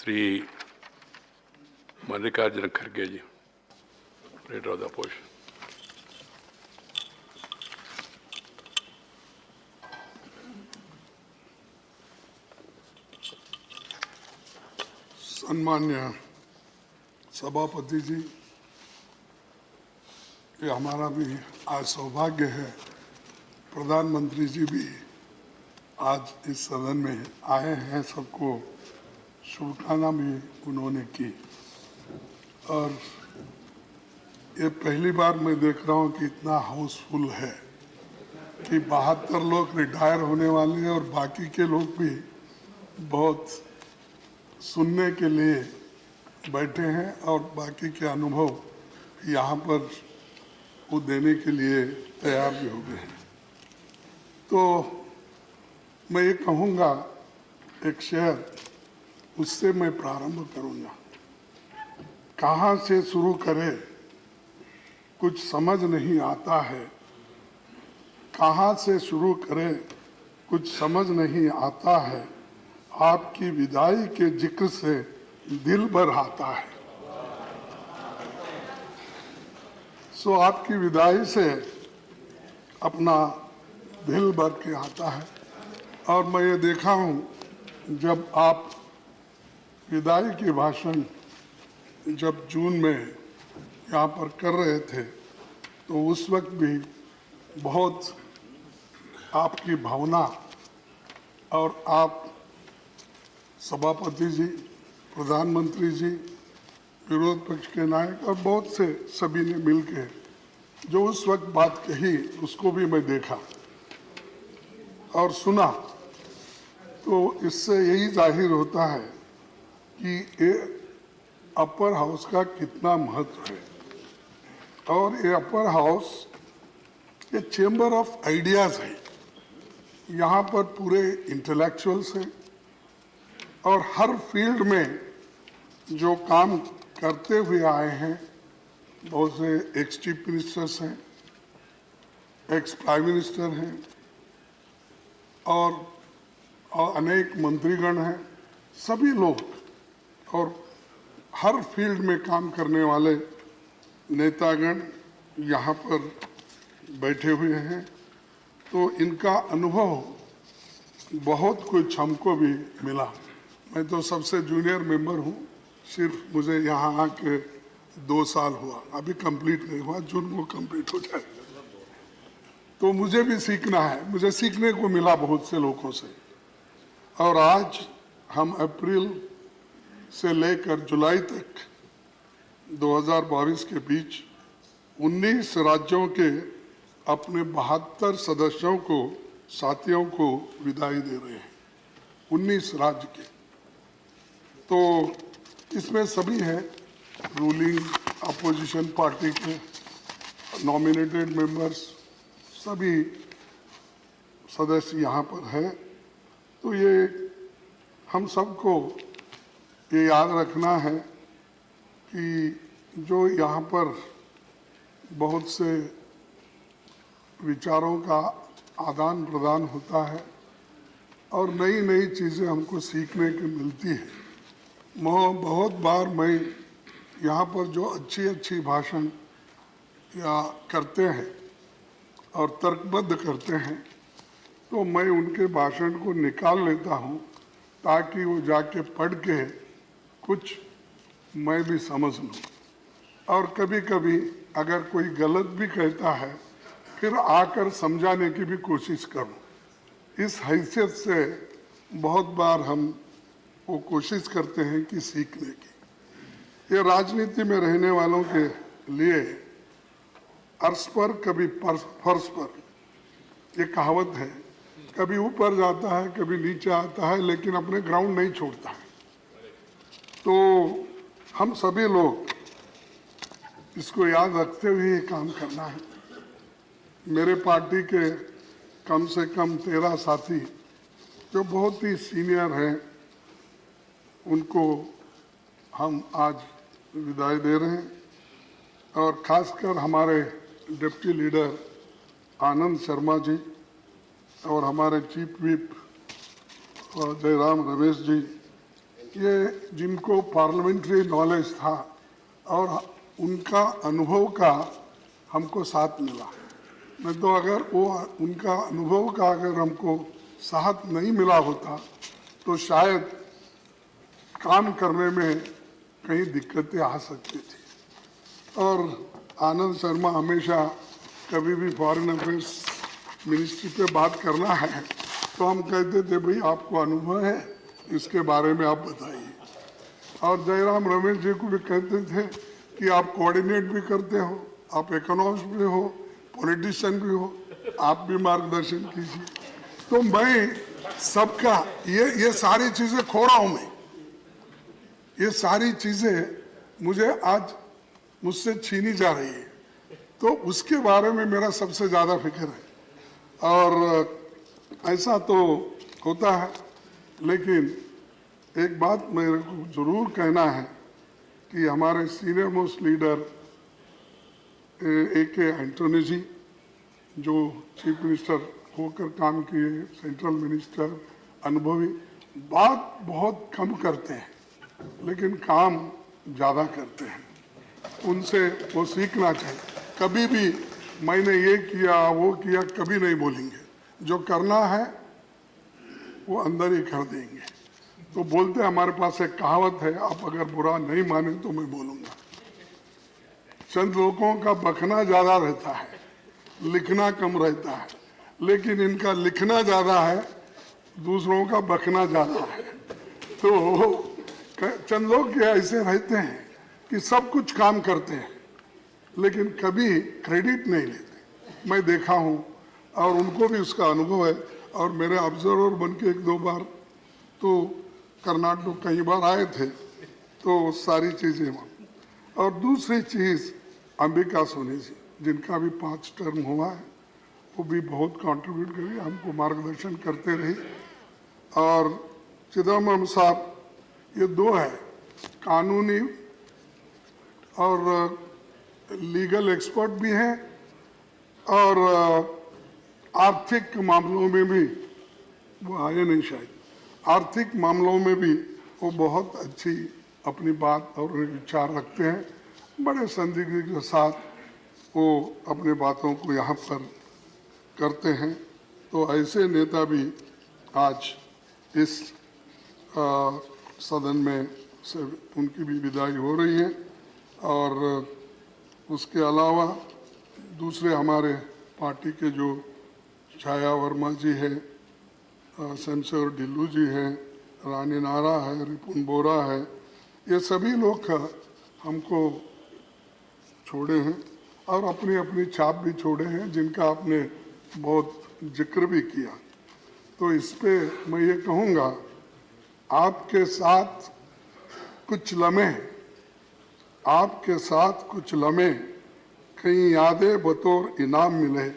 श्री मल्लिकार्जुन खड़गे जी, leader of the opposition. सम्मान्य सभापति जी, ये हमारा भी आज सौभाग्य है, प्रधानमंत्री जी भी आज इस सदन में आए हैं, सबको शुभकामना भी उन्होंने की। और ये पहली बार मैं देख रहा हूँ कि इतना हाउसफुल है कि 72 लोग रिटायर होने वाले हैं और बाकी के लोग भी बहुत सुनने के लिए बैठे हैं और बाकी के अनुभव यहाँ पर वो देने के लिए तैयार भी हो गए हैं। तो मैं ये कहूँगा, एक शेर, उससे मैं प्रारंभ करूँगा। कहाँ से शुरू करें कुछ समझ नहीं आता है, कहाँ से शुरू करें कुछ समझ नहीं आता है, आपकी विदाई के जिक्र से दिल भर आता है। सो आपकी विदाई से अपना दिल भर के आता है। और मैं ये देखा हूँ, जब आप विदाई की भाषण जब जून में यहाँ पर कर रहे थे तो उस वक्त भी बहुत आपकी भावना और आप सभापति जी, प्रधानमंत्री जी, विरोध पक्ष के नायक और बहुत से सभी ने मिलकर जो उस वक्त बात कही उसको भी मैं देखा और सुना। तो इससे यही जाहिर होता है कि ये अपर हाउस का कितना महत्व है। और ये अपर हाउस ये चेंबर ऑफ आइडियाज है। यहाँ पर पूरे इंटेलेक्चुअल्स हैं और हर फील्ड में जो काम करते हुए आए हैं, बहुत से एक्स चीफ मिनिस्टर्स हैं, एक्स प्राइम मिनिस्टर हैं और अनेक मंत्रीगण हैं, सभी लोग और हर फील्ड में काम करने वाले नेतागण यहाँ पर बैठे हुए हैं। तो इनका अनुभव बहुत कुछ हमको भी मिला। मैं तो सबसे जूनियर मेंबर हूँ, सिर्फ मुझे यहाँ आके 2 साल हुआ, अभी कंप्लीट नहीं हुआ, जून को कंप्लीट हो जाएगा। तो मुझे भी सीखना है, मुझे सीखने को मिला बहुत से लोगों से। और आज हम अप्रैल से लेकर जुलाई तक 2022 के बीच 19 राज्यों के अपने 72 सदस्यों को, साथियों को विदाई दे रहे हैं, 19 राज्य के। तो इसमें सभी हैं, रूलिंग अपोजिशन पार्टी के नॉमिनेटेड मेंबर्स, सभी सदस्य यहाँ पर हैं। तो ये हम सबको ये याद रखना है कि जो यहाँ पर बहुत से विचारों का आदान प्रदान होता है और नई नई चीज़ें हमको सीखने को मिलती है। बहुत बार मैं यहाँ पर जो अच्छी अच्छी भाषण या करते हैं और तर्कबद्ध करते हैं, तो मैं उनके भाषण को निकाल लेता हूँ ताकि वो जाके पढ़ के कुछ मैं भी समझ लूँ। और कभी कभी अगर कोई गलत भी कहता है फिर आकर समझाने की भी कोशिश करूँ। इस हैसियत से बहुत बार हम वो कोशिश करते हैं कि सीखने की। ये राजनीति में रहने वालों के लिए अर्श पर कभी फर्श पर, ये कहावत है, कभी ऊपर जाता है कभी नीचे आता है, लेकिन अपने ग्राउंड नहीं छोड़ता है। तो हम सभी लोग इसको याद रखते हुए काम करना है। मेरे पार्टी के कम से कम 13 साथी जो बहुत ही सीनियर हैं, उनको हम आज विदाई दे रहे हैं। और खासकर हमारे डिप्टी लीडर आनंद शर्मा जी और हमारे चीफ व्हिप जयराम रमेश जी ये जिनको पार्लियामेंट्री नॉलेज था और उनका अनुभव का हमको साथ मिला। नहीं तो अगर वो उनका अनुभव का अगर हमको साथ नहीं मिला होता तो शायद काम करने में कई दिक्कतें आ सकती थी। और आनंद शर्मा हमेशा कभी भी फॉरेन अफेयर्स मिनिस्ट्री पे बात करना है तो हम कहते थे भाई आपको अनुभव है, इसके बारे में आप बताइए। और जयराम रमेश जी को भी कहते थे कि आप कोऑर्डिनेट भी करते हो, आप इकोनॉमिस्ट भी हो, पॉलिटिशियन भी हो, आप भी मार्गदर्शन कीजिए। तो मैं सबका ये सारी चीजें खो रहा हूं मैं, ये सारी चीजें मुझे आज मुझसे छीनी जा रही है, तो उसके बारे में मेरा सबसे ज्यादा फिक्र है। और ऐसा तो होता है, लेकिन एक बात मेरे को जरूर कहना है कि हमारे senior most leader AK Antony ji, जो चीफ मिनिस्टर होकर काम किए, सेंट्रल मिनिस्टर, अनुभवी, बात बहुत कम करते हैं लेकिन काम ज़्यादा करते हैं। उनसे वो सीखना चाहिए। कभी भी मैंने ये किया वो किया कभी नहीं बोलेंगे, जो करना है वो अंदर ही कर देंगे। तो बोलते हैं, हमारे पास एक कहावत है, आप अगर बुरा नहीं माने तो मैं बोलूँगा। चंद लोगों का बकना ज़्यादा रहता है, लिखना कम रहता है, लेकिन इनका लिखना ज़्यादा है, दूसरों का बकना ज़्यादा है। तो चंद लोग ऐसे रहते हैं कि सब कुछ काम करते हैं लेकिन कभी क्रेडिट नहीं लेते, मैं देखा हूँ। और उनको भी उसका अनुभव है। और मेरे ऑब्जर्वर बन के 1-2 बार तो कर्नाटक कई बार आए थे, तो सारी चीज़ें वहाँ। और दूसरी चीज़ अंबिका सोनी जी, जिनका भी 5 टर्म हुआ है, वो भी बहुत कंट्रीब्यूट करी, हमको मार्गदर्शन करते रही। और चिदम्बरम साहब, ये 2 है, कानूनी और लीगल एक्सपर्ट भी हैं और आर्थिक मामलों में भी, वो आए नहीं शायद, आर्थिक मामलों में भी वो बहुत अच्छी अपनी बात और विचार रखते हैं। बड़े संदिग्ध के साथ वो अपने बातों को यहाँ पर करते हैं। तो ऐसे नेता भी आज इस सदन में से उनकी भी विदाई हो रही है। और उसके अलावा दूसरे हमारे पार्टी के जो छाया वर्मा जी हैं, शमशेर ढिल्लू जी हैं, रानी नारा है, रिपुन बोरा है, ये सभी लोग हमको छोड़े हैं और अपनी अपनी छाप भी छोड़े हैं, जिनका आपने बहुत जिक्र भी किया। तो इस पे मैं ये कहूँगा, आपके साथ कुछ लम्हे, आपके साथ कुछ लम्हे, कई यादें बतौर इनाम मिले।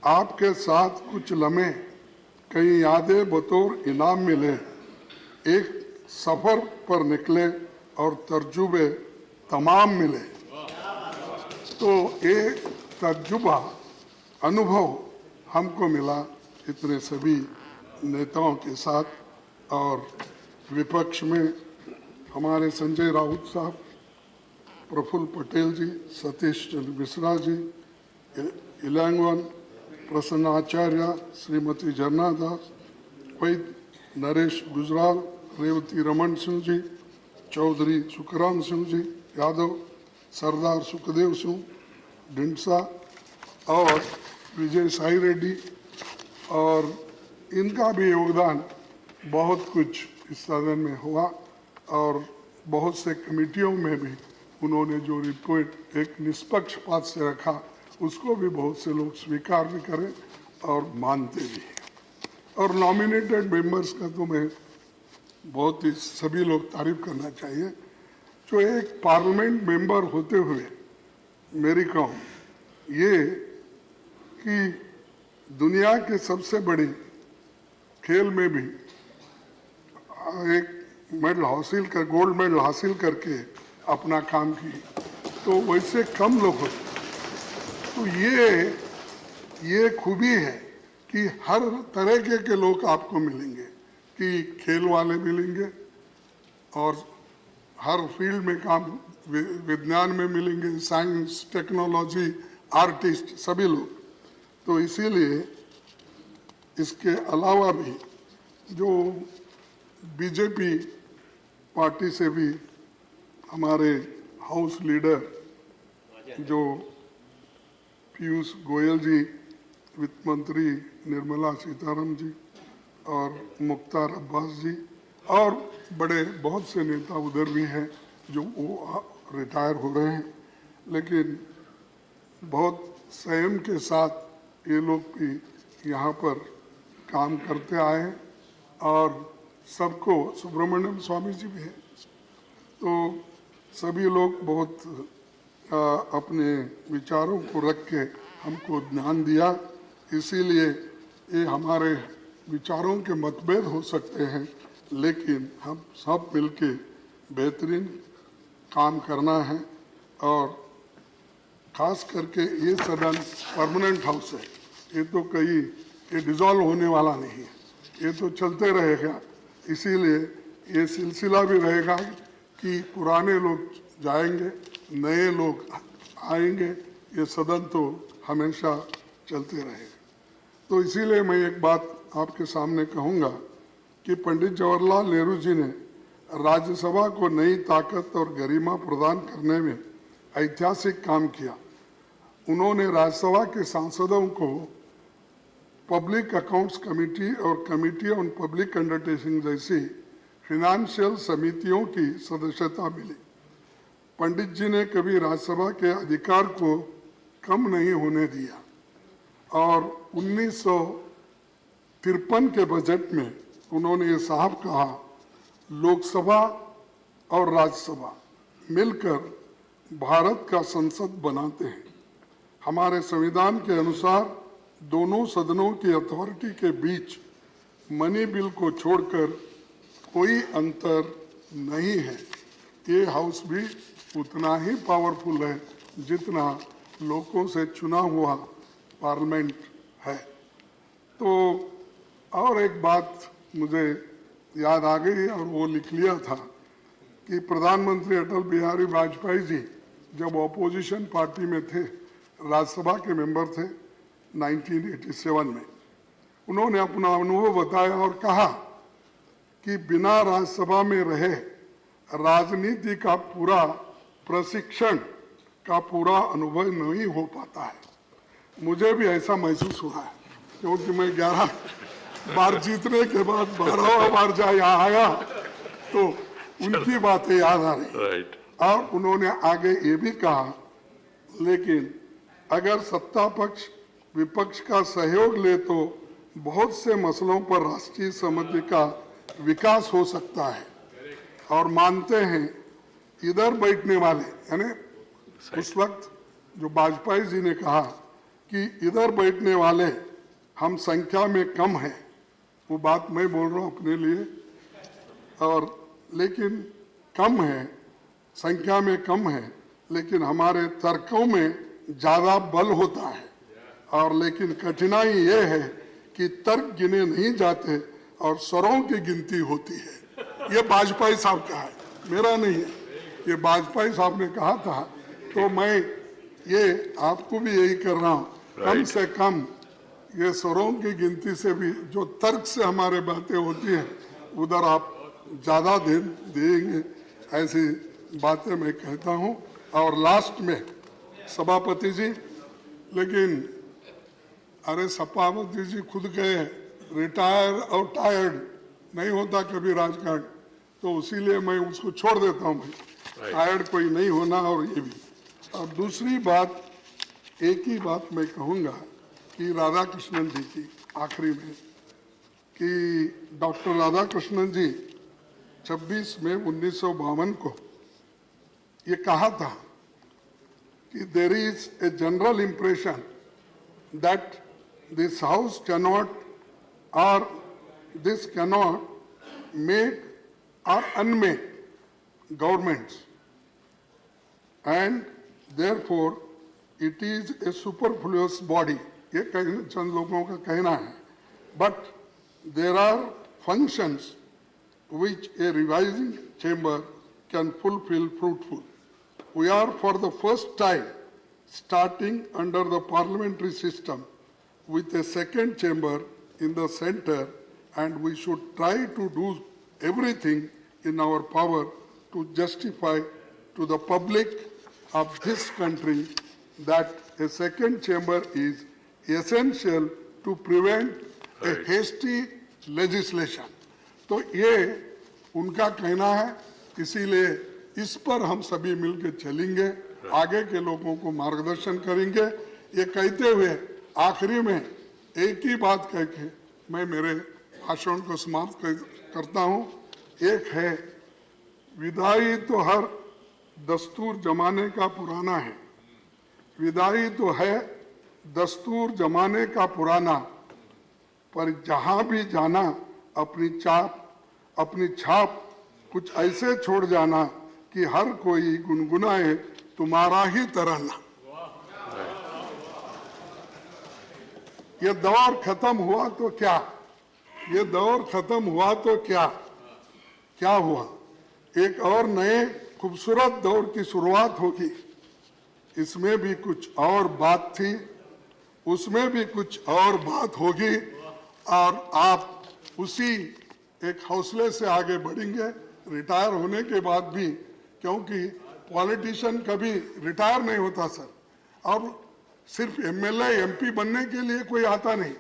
आपके साथ कुछ लम्हे, कई यादें बतौर इनाम मिले। एक सफ़र पर निकले और तर्जुबे तमाम मिले। तो एक तर्जुबा, अनुभव हमको मिला इतने सभी नेताओं के साथ। और विपक्ष में हमारे संजय राउत साहब, प्रफुल्ल पटेल जी, सतीश चंद्र मिश्रा जी, इलांगवन प्रसन्न आचार्य, श्रीमती झरना दास, वैद नरेश गुजराल, रेवती रमन सिंह जी, चौधरी सुखराम सिंह जी यादव, सरदार सुखदेव सिंह ढिंडसा और विजय साई रेड्डी। और इनका भी योगदान बहुत कुछ इस सदन में हुआ। और बहुत से कमेटियों में भी उन्होंने जो रिपोर्ट एक निष्पक्षपात से रखा, उसको भी बहुत से लोग स्वीकार भी करें और मानते भी हैं। और नॉमिनेटेड मेंबर्स का तो मैं बहुत ही सभी लोग तारीफ करना चाहिए। जो एक पार्लियामेंट मेंबर होते हुए मेरी कहूँ ये कि दुनिया के सबसे बड़ी खेल में भी एक मेडल हासिल कर, गोल्ड मेडल हासिल करके अपना काम की, तो वैसे कम लोग होते। तो ये खूबी है कि हर तरह के लोग आपको मिलेंगे, कि खेल वाले मिलेंगे, और हर फील्ड में काम विज्ञान में मिलेंगे, साइंस, टेक्नोलॉजी, आर्टिस्ट, सभी लोग। तो इसीलिए इसके अलावा भी जो बीजेपी पार्टी से भी हमारे हाउस लीडर जो पीयूष गोयल जी, वित्त मंत्री निर्मला सीतारमण जी और मुख्तार अब्बास जी और बड़े बहुत से नेता उधर भी हैं जो वो रिटायर हो रहे हैं, लेकिन बहुत संयम के साथ ये लोग भी यहाँ पर काम करते आए हैं और सबको, सुब्रमण्यम स्वामी जी भी हैं, तो सभी लोग बहुत अपने विचारों को रख के हमको ध्यान दिया। इसीलिए ये हमारे विचारों के मतभेद हो सकते हैं, लेकिन हम सब मिलके बेहतरीन काम करना है। और खास करके ये सदन परमानेंट हाउस है, ये तो कहीं ये डिसॉल्व होने वाला नहीं है, ये तो चलते रहेगा। इसीलिए ये सिलसिला भी रहेगा कि पुराने लोग जाएंगे, नए लोग आएंगे, ये सदन तो हमेशा चलते रहेगा। तो इसीलिए मैं एक बात आपके सामने कहूँगा कि पंडित जवाहरलाल नेहरू जी ने राज्यसभा को नई ताकत और गरिमा प्रदान करने में ऐतिहासिक काम किया। उन्होंने राज्यसभा के सांसदों को पब्लिक अकाउंट्स कमेटी और कमेटी ऑन पब्लिक अंडरटेकिंग जैसी फिनेंशियल समितियों की सदस्यता मिली। पंडित जी ने कभी राज्यसभा के अधिकार को कम नहीं होने दिया और 1953 के बजट में उन्होंने ये साहब कहा, लोकसभा और राज्यसभा मिलकर भारत का संसद बनाते हैं। हमारे संविधान के अनुसार दोनों सदनों की अथॉरिटी के बीच मनी बिल को छोड़कर कोई अंतर नहीं है। ये हाउस भी उतना ही पावरफुल है जितना लोगों से चुना हुआ पार्लियामेंट है। तो और एक बात मुझे याद आ गई और वो लिख लिया था कि प्रधानमंत्री अटल बिहारी वाजपेयी जी जब ऑपोजिशन पार्टी में थे, राज्यसभा के मेंबर थे 1987 में, उन्होंने अपना अनुभव बताया और कहा कि बिना राज्यसभा में रहे राजनीति का पूरा प्रशिक्षण का पूरा अनुभव नहीं हो पाता है। मुझे भी ऐसा महसूस हुआ है क्योंकि मैं 11 बार जीतने के बाद 12वां बार यहाँ आया तो उनकी बातें याद आ रही। और उन्होंने आगे ये भी कहा, लेकिन अगर सत्ता पक्ष विपक्ष का सहयोग ले तो बहुत से मसलों पर राष्ट्रीय सहमति का विकास हो सकता है। और मानते हैं इधर बैठने वाले, यानी उस वक्त जो वाजपेयी जी ने कहा कि इधर बैठने वाले हम संख्या में कम हैं, वो बात मैं बोल रहा हूँ अपने लिए, और लेकिन कम है, संख्या में कम है, लेकिन हमारे तर्कों में ज़्यादा बल होता है। और लेकिन कठिनाई ये है कि तर्क गिने नहीं जाते और स्वरों की गिनती होती है। ये वाजपेयी साहब का है, मेरा नहीं है, ये वाजपेयी साहब ने कहा था। तो मैं ये आपको भी यही कर रहा हूँ, कम से कम ये स्वरों की गिनती से भी जो तर्क से हमारे बातें होती हैं उधर आप ज़्यादा ध्यान देंगे, ऐसी बातें मैं कहता हूँ। और लास्ट में सभापति जी, लेकिन अरे सभापति जी खुद गए, रिटायर और टायर्ड नहीं होता कभी राजकारण, तो इसीलिए मैं उसको छोड़ देता हूँ भाई, टायर्ड कोई नहीं होना। और ये भी, और दूसरी बात, एक ही बात मैं कहूँगा कि राधाकृष्णन जी की आखिरी में, कि डॉक्टर राधाकृष्णन जी 26 मई 1952 को ये कहा था कि there is a general impression that this house cannot और this cannot make or unmade governments, and therefore it is a superfluous body. ये चंद लोगों का कहना है, but there are functions which a revising chamber can fulfill fruitful. We are for the first time starting under the parliamentary system with a second chamber in the center, and we should try to do everything in our power to justify to the public of this country that a second chamber is essential to prevent a Right. hasty legislation. तो ये उनका कहना है, इसीलिए इस पर हम सभी मिलकर चलेंगे, आगे के लोगों को मार्गदर्शन करेंगे। ये कहते हुए आखिरी में एक ही बात कह के मैं मेरे भाषण को समाप्त करता हूँ। एक है, विदाई तो हर दस्तूर जमाने का पुराना है, विदाई तो है दस्तूर जमाने का पुराना, पर जहां भी जाना अपनी छाप कुछ ऐसे छोड़ जाना कि हर कोई गुनगुनाए तुम्हारा ही तराना। ये दौर खत्म हुआ तो क्या, ये दौर खत्म हुआ तो क्या हुआ, एक और नए खूबसूरत दौर की शुरुआत होगी। इसमें भी कुछ और बात थी, उसमें भी कुछ और बात होगी, और आप उसी एक हौसले से आगे बढ़ेंगे रिटायर होने के बाद भी, क्योंकि पॉलिटिशियन कभी रिटायर नहीं होता सर। और सिर्फ एमएलए एमपी बनने के लिए कोई आता नहीं,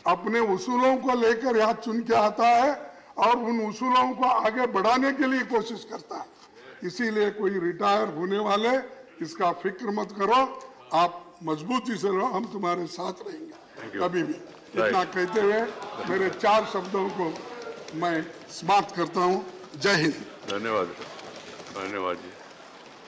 अपने उसूलों को लेकर यहाँ चुन के आता है और उन उसूलों को आगे बढ़ाने के लिए कोशिश करता है। इसीलिए कोई रिटायर होने वाले इसका फिक्र मत करो, आप मजबूती से रहो, हम तुम्हारे साथ रहेंगे कभी भी। इतना कहते हुए मेरे 4 शब्दों को मैं समाप्त करता हूँ। जय हिंद। धन्यवाद, धन्यवाद जी।